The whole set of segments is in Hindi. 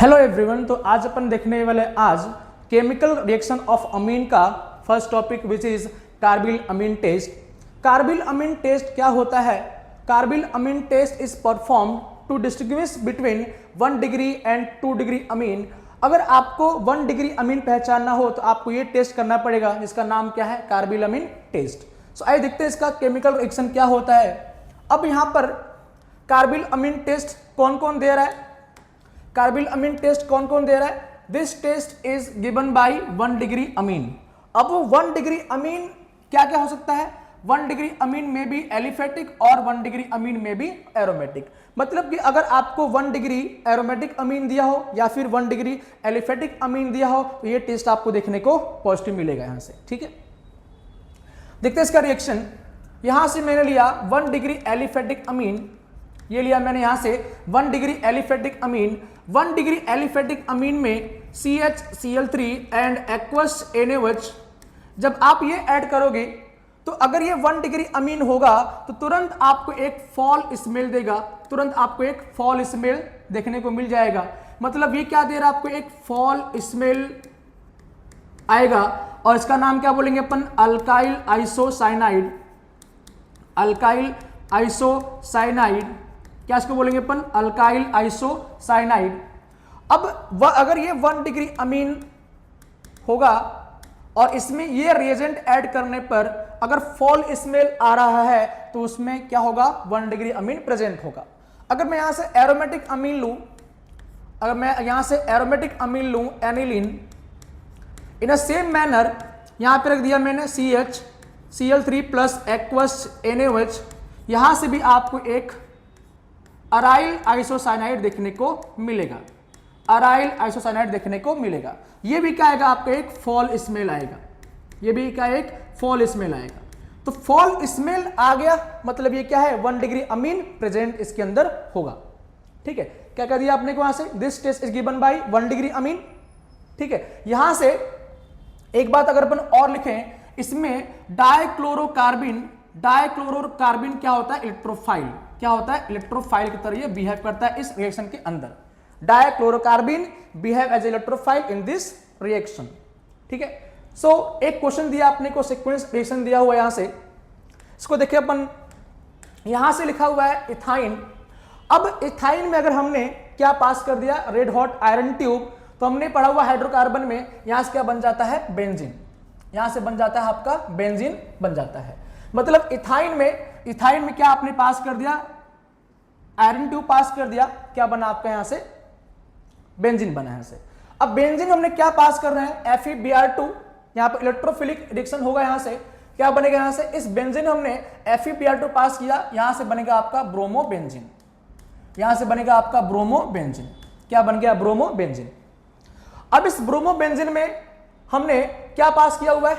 Hello everyone. तो आज अपन देखने वाले आज केमिकल रिएक्शन ऑफ अमीन का first topic which is carbylamine test. Carbylamine test क्या होता है? Carbylamine test is perform to distinguish between 1 degree and 2 degree amine. अगर आपको 1 डिग्री अमीन पहचानना हो तो आपको ये टेस्ट करना पड़ेगा, जिसका नाम क्या है? Carbylamine test. सो आइए देखते हैं इसका केमिकल रिएक्शन क्या होता है। अब यहां पर कार्बिल अमीन टेस्ट कौन कौन दे रहा है? कार्बिल अमीन टेस्ट कौन कौन दे रहा है? This test is given by 1 degree amine. अब 1 डिग्री अमीन क्या क्या हो सकता है? 1 डिग्री अमीन में भी एलिफेटिक और 1 डिग्री अमीन में भी एरोमेटिक। मतलब कि अगर आपको 1 डिग्री एरोमेटिक अमीन दिया हो या फिर 1 डिग्री एलिफेटिक अमीन दिया हो तो ये टेस्ट आपको देखने को पॉजिटिव मिलेगा यहां से। ठीक है, देखते हैं इसका रिएक्शन। यहां से मैंने लिया 1 डिग्री एलिफेटिक अमीन, ये लिया मैंने यहां से 1 डिग्री एलिफेटिक अमीन। 1 डिग्री एलिफेटिक अमीन में CHCl3 एंड एक्वस NaOH, जब आप ये ऐड करोगे तो अगर ये 1 डिग्री अमीन होगा तो तुरंत आपको एक फॉल स्मेल देगा, तुरंत आपको एक फॉल स्मेल देखने को मिल जाएगा। मतलब ये क्या दे रहा है आपको? एक फॉल स्मेल आएगा और इसका नाम क्या बोलेंगे अपन? Alkyl isocyanide. अल्काइल आइसोसाइनाइड क्या इसको बोलेंगे अपन? Alkyl isocyanide. अब अगर ये 1 डिग्री अमीन होगा और इसमें ये रिएजेंट ऐड करने पर अगर फॉल स्मेल आ रहा है तो उसमें क्या होगा? 1 डिग्री अमीन प्रेजेंट होगा। अगर मैं यहां से एरोमेटिक अमीन लूं, अगर मैं यहां से एरोमेटिक अमीन लूं एनिलीन, इन अ सेम मैनर यहां पे रख दिया मैंने CHCl3 प्लस एक्वस NaOH, यहां से भी आपको एक अराइल आइसोसाइनाइड देखने को मिलेगा। अराइल आइसोसाइनाइड देखने को मिलेगा। ये भी क्या आएगा? आपको एक फॉल स्मेल आएगा। ये भी क्या? एक फॉल स्मेल आएगा। तो फॉल स्मेल आ गया मतलब ये क्या है? 1 डिग्री अमीन प्रेजेंट इसके अंदर होगा। ठीक है, क्या कह दिया आपने को यहां से? This test is given by 1 degree amine. ठीक है, यहां से एक बात अगर अपन और लिखें, इसमें डाइक्लोरोकार्बिन, डाइक्लोरोकार्बिन क्या होता है? इलेक्ट्रोफाइल। क्या होता है? इलेक्ट्रोफाइल की तरह ये बिहेव करता है इस रिएक्शन के अंदर। Dichlorocarbene behave as electrophile in this reaction. ठीक है, सो एक क्वेश्चन दिया आपने को, सीक्वेंस रिएक्शन दिया हुआ यहां से, इसको देखिए अपन, यहां से लिखा हुआ है इथाइन। अब इथाइन में अगर हमने क्या पास कर दिया? रेड हॉट आयरन ट्यूब, तो हमने पढ़ा हुआ हाइड्रोकार्बन में यहां से क्या बन जाता है? बेंजीन। यहां से बन जाता है आपका बेंजीन बन जाता है। मतलब इथाइन में क्या आपने पास कर दिया? आयरन ट्यूब पास कर दिया, क्या बना आपका? यहां से बेंजीन बना यहां से। अब बेंजीन हमने क्या पास कर रहे हैं? FeBr2, यहां पर इलेक्ट्रोफिलिक रिएक्शन होगा। यहां से क्या बनेगा? यहां से इस बेंजीन हमने FeBr2 पास किया, यहां से बनेगा आपका ब्रोमोबेंजीन। यहां से बनेगा आपका ब्रोमोबेंजीन। क्या बन गया? ब्रोमोबेंजीन। अब इस ब्रोमोबेंजीन में हमने क्या पास किया हुआ है?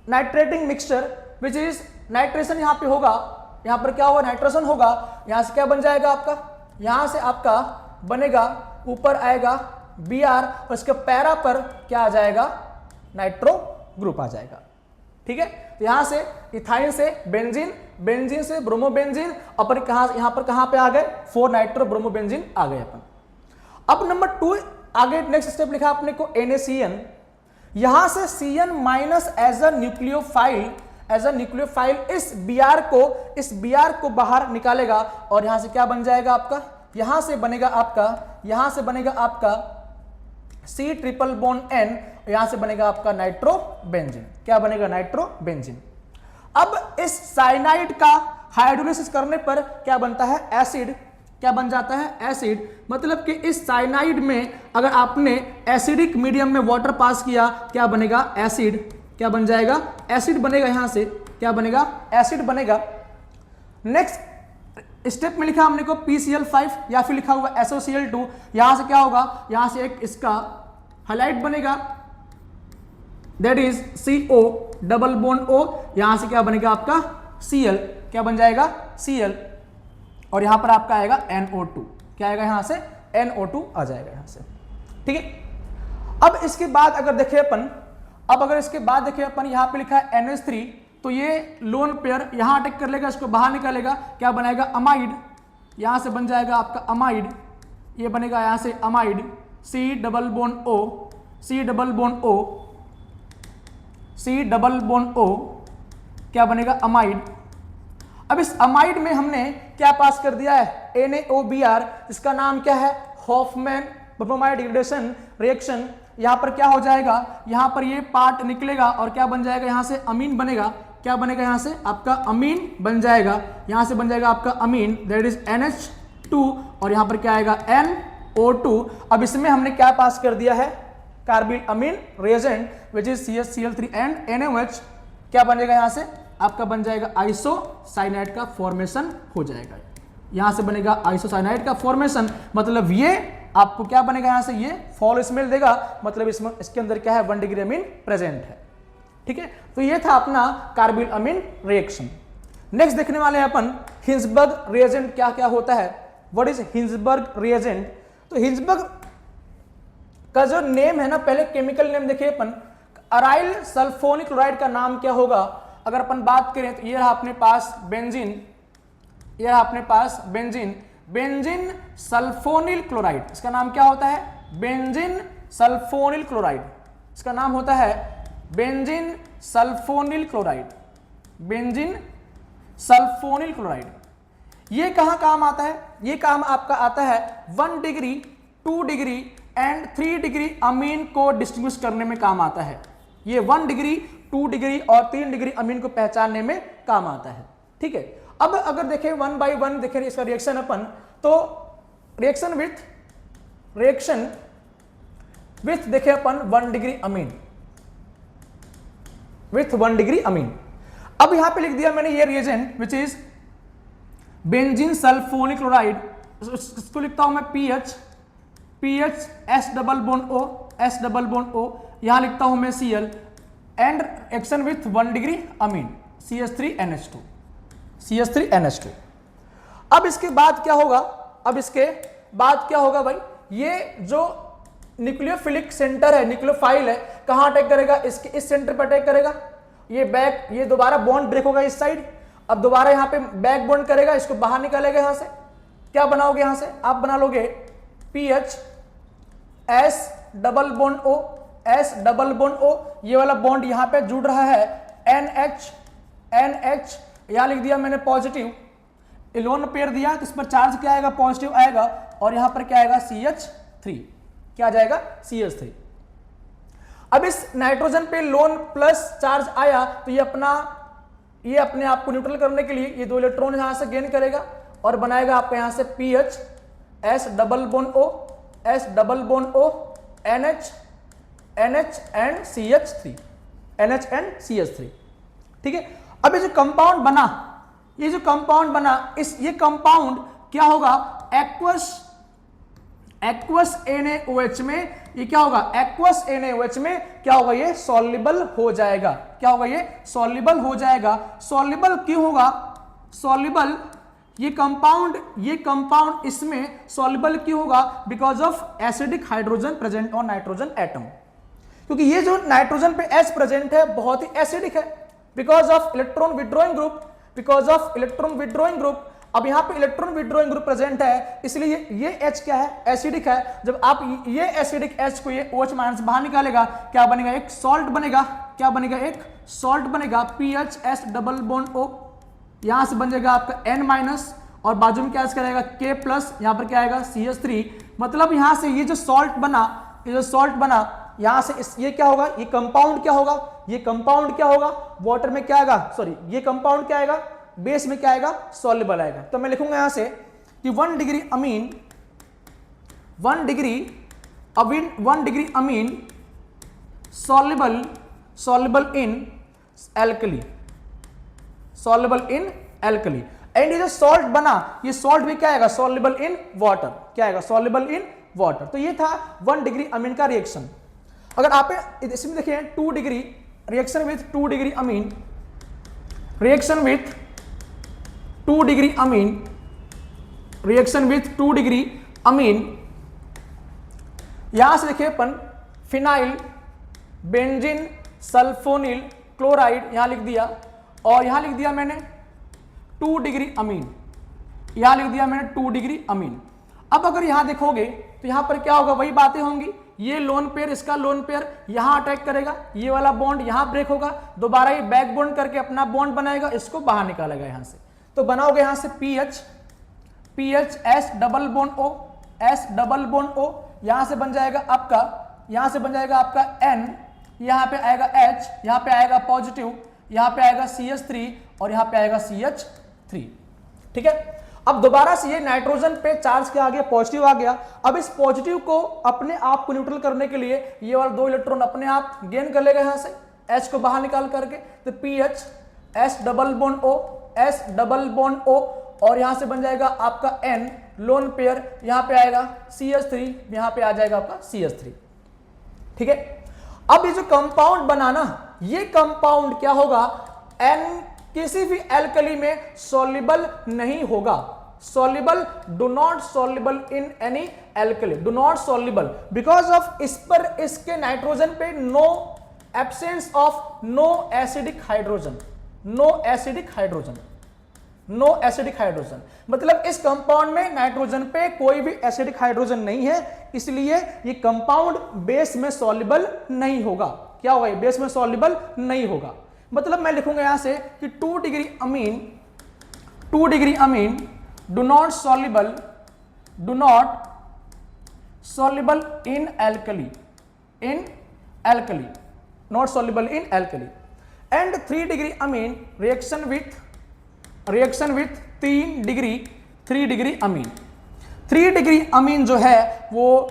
Nitrating mixture which is nitration यहां पे होगा, यहां पर क्या होगा? नाइट्रेशन होगा। यहां से क्या बन जाएगा आपका? यहां से आपका बनेगा, ऊपर आएगा Br और इसके पैरा पर क्या आ जाएगा? नाइट्रो ग्रुप आ जाएगा। ठीक है, तो यहां से इथाइन से बेंजीन, बेंजीन से ब्रोमोबेंजीन, अपन कहां यहां पर कहां पे आ गए? 4 नाइट्रो ब्रोमोबेंजीन आ गए अपन। अब नंबर 2 आगे नेक्स्ट स्टेप लिखा आपने को NaCN। यहां से CN minus as a nucleophile, as a nucleophile इस Br को बाहर निकालेगा और यहां से क्या बन जाएगा आपका? यहां से बनेगा आपका C ट्रिपल बॉन्ड N, यहां से बनेगा आपका नाइट्रोबेंजीन। क्या बनेगा? नाइट्रोबेंजीन। अब इस साइनाइड का हाइड्रोलिसिस करने पर क्या बनता है? एसिड। क्या बन जाता है? एसिड। मतलब कि इस साइनाइड में अगर आपने एसिडिक मीडियम में वाटर पास किया, क्या बनेगा? एसिड। क्या बन जाएगा? एसिड बनेगा। यहां से क्या बनेगा? एसिड बनेगा। नेक्स्ट स्टेप में लिखा हमने को PCl5 या फिर लिखा हुआ SOCl2, यहां से क्या होगा? यहां से एक इसका हाइलाइट बनेगा, that is CO double bond O, यहां से क्या बनेगा आपका? Cl। क्या बन जाएगा? Cl। और यहां पर आपका आएगा NO2। क्या आएगा? यहां से NO2 आ जाएगा यहां से। ठीक है, अब इसके बाद अगर देखें अपन, यहां पे लिखा है NH3, तो ये लोन पेयर यहां अटैक कर लेगा, इसको बाहर निकालेगा, क्या बनाएगा? अमाइड। यहां से बन जाएगा आपका अमाइड। ये बनेगा यहां से amide, C double bond O, C double bond O, C double bond O, क्या बनेगा अमाइड। अब इस अमाइड में हमने क्या पास कर दिया है, NaOBr, इसका नाम क्या है, हॉफमैन ब्रोमाइड डिग्रेडेशन रिएक्शन। यहां पर क्या हो जाएगा, यहां पर ये पार्ट निकलेगा और क्या बन जाएगा, यहां से अमीन बनेगा, क्या बनेगा, यहां से आपका अमीन बन जाएगा, यहां से बन जाएगा आपका अमीन, दैट इज NH2, और यहां पर क्या आएगा NO2। अब इसमें हमने क्या पास कर दिया है, carbylamine reagent which is CH Cl3 and NaOH, क्या बनेगा, यहां से आपका बन जाएगा आइसोसाइनाइड का फॉर्मेशन हो जाएगा, यहां से बनेगा आइसोसाइनाइड का फॉर्मेशन। मतलब ये आपको क्या बनेगा, यहां से ये फॉल स्मेल देगा, मतलब इसमें इसके अंदर क्या है 1 डिग्री अमीन प्रेजेंट है। ठीक है, तो ये था अपना कार्बिल अमीन रिएक्शन। नेक्स्ट देखने वाले हैं अपन हिंसबर्ग रिएजेंट क्या क्या होता है, व्हाट इज हिंसबर्ग रिएजेंट। तो हिंसबर्ग का जो नेम है ना, पहले केमिकल नेम देखिए अपन, अराइल सल्फोनिक क्लोराइड का नाम क्या होगा। अगर अपन बात करें तो ये रहा अपने पास बेंजीन, ये रहा अपने पास बेंजीन, बेंजीन सल्फोनिल क्लोराइड, इसका नाम क्या होता है, बेंजीन सल्फोनिल क्लोराइड, इसका नाम होता है benzene sulphonyl chloride, benzene sulphonyl chloride. ये कहां काम आता है, ये काम आपका आता है 1 डिग्री 2 डिग्री एंड 3 डिग्री अमीन को डिस्टिंग्विश करने में काम आता है। ये 1 डिग्री 2 डिग्री और 3 डिग्री अमीन को पहचानने में काम आता है। ठीक है, अब अगर देखें 1 बाय 1 देखें इसका रिएक्शन अपन, तो रिएक्शन विथ देखें अपन 1 degree Amin, with 1 degree amine. अब यहां पे लिख दिया मैंने ये reagent which is benzene sulphonic chloride, इसको लिखता हूं मैं PH S double bond O, S double bond O, यहां लिखता हूं मैं Cl and action with 1 degree Amin, CH3NH2, CH3NH2। अब इसके बाद क्या होगा, अब इसके बाद क्या होगा भाई, ये जो न्यूक्लियोफिलिक सेंटर है, न्यूक्लियोफाइल है, कहां अटैक करेगा, इसके इस सेंटर पर अटैक करेगा, ये बैक, ये दोबारा बॉन्ड ब्रेक होगा इस साइड, अब दोबारा यहां पे बैक बॉन्ड करेगा, इसको बाहर निकालेगा, यहां से क्या बनाओगे, यहां से आप बना लोगे PH S double bond O, S double bond O, ये वाला बॉन्ड यहां पे जुड़ रहा है NH, यहां लिख दिया मैंने पॉजिटिव, इलोन पेयर दिया तो इस पर चार्ज क्या आएगा, पॉजिटिव आएगा, और यहां पर क्या आएगा CH3, क्या आ जाएगा CH3। अब इस नाइट्रोजन पे लोन प्लस चार्ज आया तो ये अपने आप को न्यूट्रल करने के लिए ये 2 इलेक्ट्रॉन यहां से गेन करेगा और बनाएगा आपका यहां से PH S double bond O, S double bond O, NH and CH3, NH and CH3। ठीक है, अब ये जो कंपाउंड बना, ये जो कंपाउंड बना, ये कंपाउंड क्या होगा, एक्वस NaOH में ये क्या होगा, एक्वस NaOH में क्या होगा, ये सॉल्युबल हो जाएगा, क्या होगा, ये सॉल्युबल हो जाएगा। सॉल्युबल क्यों होगा, सॉल्युबल ये कंपाउंड इसमें सॉल्युबल क्यों होगा, because of acidic hydrogen present on nitrogen atom, क्योंकि ये जो नाइट्रोजन पे H प्रेजेंट है बहुत ही एसिडिक है, because of electron withdrawing group, because of electron withdrawing group. अब यहां पे इलेक्ट्रॉन विड्रॉइंग ग्रुप प्रेजेंट है, इसलिए ये H क्या है, एसिडिक है। जब आप ये एसिडिक H को ये OH माइनस बाहर निकालेगा, क्या बनेगा, एक सॉल्ट बनेगा, क्या बनेगा, एक सॉल्ट बनेगा, PH S double bond O, यहां से बन जाएगा आपका N माइनस, और बाजू में क्या करेगा K प्लस, यहां पर क्या आएगा CH3। मतलब यहां से ये जो सॉल्ट बना, यहां से ये क्या होगा, ये कंपाउंड क्या होगा, ये कंपाउंड क्या होगा, वाटर में क्या आएगा, सॉरी ये कंपाउंड क्या आएगा, बेस में क्या आएगा, सॉल्युबल आएगा। तो मैं लिखूंगा यहां से कि 1 degree Amin, 1 degree Amin soluble in alkali, soluble in alkali. And ये जो सॉल्ट बना, ये सॉल्ट भी क्या आएगा, सॉल्युबल इन वाटर, क्या आएगा, सॉल्युबल इन वाटर। तो ये था 1 डिग्री अमीन का रिएक्शन। अगर आप इसमें देखें 2 degree reaction with 2 degree Amin, reaction with 2 degree Amin, reaction with 2 degree अमीन, यहां से देखिए अपन फिनाइल बेंजीन सल्फोनिल क्लोराइड यहां लिख दिया, और यहां लिख दिया मैंने 2 डिग्री अमीन, यहां लिख दिया मैंने 2 डिग्री अमीन। अब अगर यहां देखोगे तो यहां पर क्या होगा, वही बातें होंगी, ये लोन पेयर इसका लोन पेयर यहां अटैक करेगा, ये वाला बॉन्ड यहां ब्रेक होगा, दोबारा ये बैक बॉन्ड करके अपना बॉन्ड बनाएगा, इसको बाहर निकालेगा यहां से, तो बनाओगे यहां से PH S double bond O, S double bond O, यहां से बन जाएगा आपका, यहां से बन जाएगा आपका N, यहां पे आएगा H, यहां पे आएगा पॉजिटिव, यहां पे आएगा CH3 और यहां पे आएगा CH3। ठीक है, अब दोबारा से ये नाइट्रोजन पे चार्ज क्या आ गया, पॉजिटिव आ गया। अब इस पॉजिटिव को अपने आप को न्यूट्रल करने के लिए ये वाला 2 इलेक्ट्रॉन अपने आप गेन कर लेगा यहां से, H को बाहर निकाल करके, तो PH S double bond O, S double bond O, और यहां से बन जाएगा आपका N लोन पेयर, यहां पे आएगा CH3, यहां पे आ जाएगा आपका CH3। ठीक है, अब ये जो कंपाउंड बनाना, ये कंपाउंड क्या होगा, N किसी भी एल्कली में सॉल्युबल नहीं होगा, soluble, do not soluble in any alkali, do not soluble, because of इस पर इसके नाइट्रोजन पे no absence of no acidic hydrogen, no acidic hydrogen, no acidic hydrogen, मतलब इस कंपाउंड में नाइट्रोजन पे कोई भी एसिडिक हाइड्रोजन नहीं है, इसलिए ये कंपाउंड बेस में सॉल्युबल नहीं होगा। क्या होगा, ये बेस में सॉल्युबल नहीं होगा, मतलब मैं लिखूंगा यहां से कि 2 degree amine do not soluble in alkali, not soluble in alkali, and 3 degree Amin reaction with 3 degree Amin, 3 degree अमीन जो है वो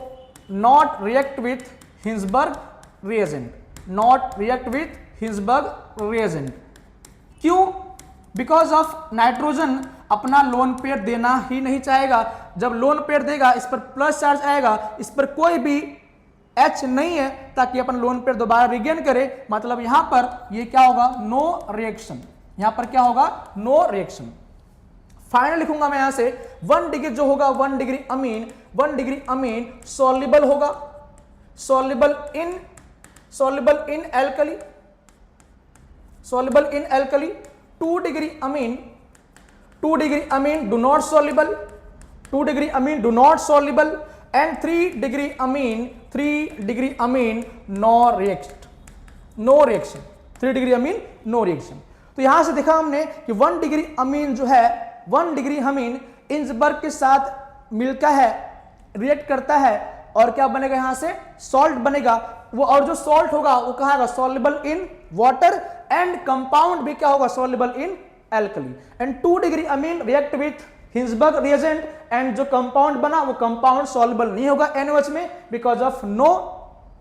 not react with Hinsberg reagent, not react with Hinsberg reagent. क्यों, बिकॉज ऑफ नाइट्रोजन अपना लोन पेयर देना ही नहीं चाहेगा, जब लोन पेयर देगा इस पर प्लस चार्ज आएगा, इस पर कोई भी H नहीं है ताकि अपन लोन पेयर दोबारा रिगेन करे, मतलब यहां पर ये क्या होगा, नो रिएक्शन, यहां पर क्या होगा, नो रिएक्शन। फाइनल लिखूंगा मैं यहां से 1 डिग्री जो होगा, 1 डिग्री अमीन सॉल्युबल होगा, soluble in alkali, soluble in alkali, 2 degree amine do not soluble, 2 degree amine do not soluble, and 3 degree amine no reaction, 3 degree amine no reaction। तो यहां से देखा हमने कि 1 डिग्री अमीन जो है, 1 डिग्री अमीन हिंसबर्ग के साथ मिलता है, रिएक्ट करता है, और क्या बनेगा, यहां से सॉल्ट बनेगा वो, और जो सॉल्ट होगा वो कहां होगा, soluble in water, and compound भी क्या होगा, soluble in alkali, and 2 degree amine react with Hinsberg reagent, and जो कंपाउंड बना वो कंपाउंड सॉल्युबल नहीं होगा NaOH में, because of no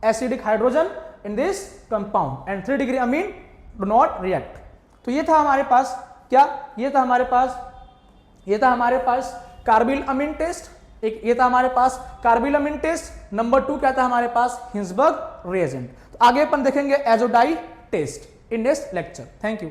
acidic hydrogen in this compound, and 3 degree amine do not react. तो ये था हमारे पास क्या, ये था हमारे पास कार्बिल अमीन टेस्ट, एक ये था हमारे पास कार्बिल अमीन टेस्ट। नंबर 2 क्या था हमारे पास, हिंसबर्ग रिएजेंट। तो आगे अपन देखेंगे azo dye test in next lecture. Thank you.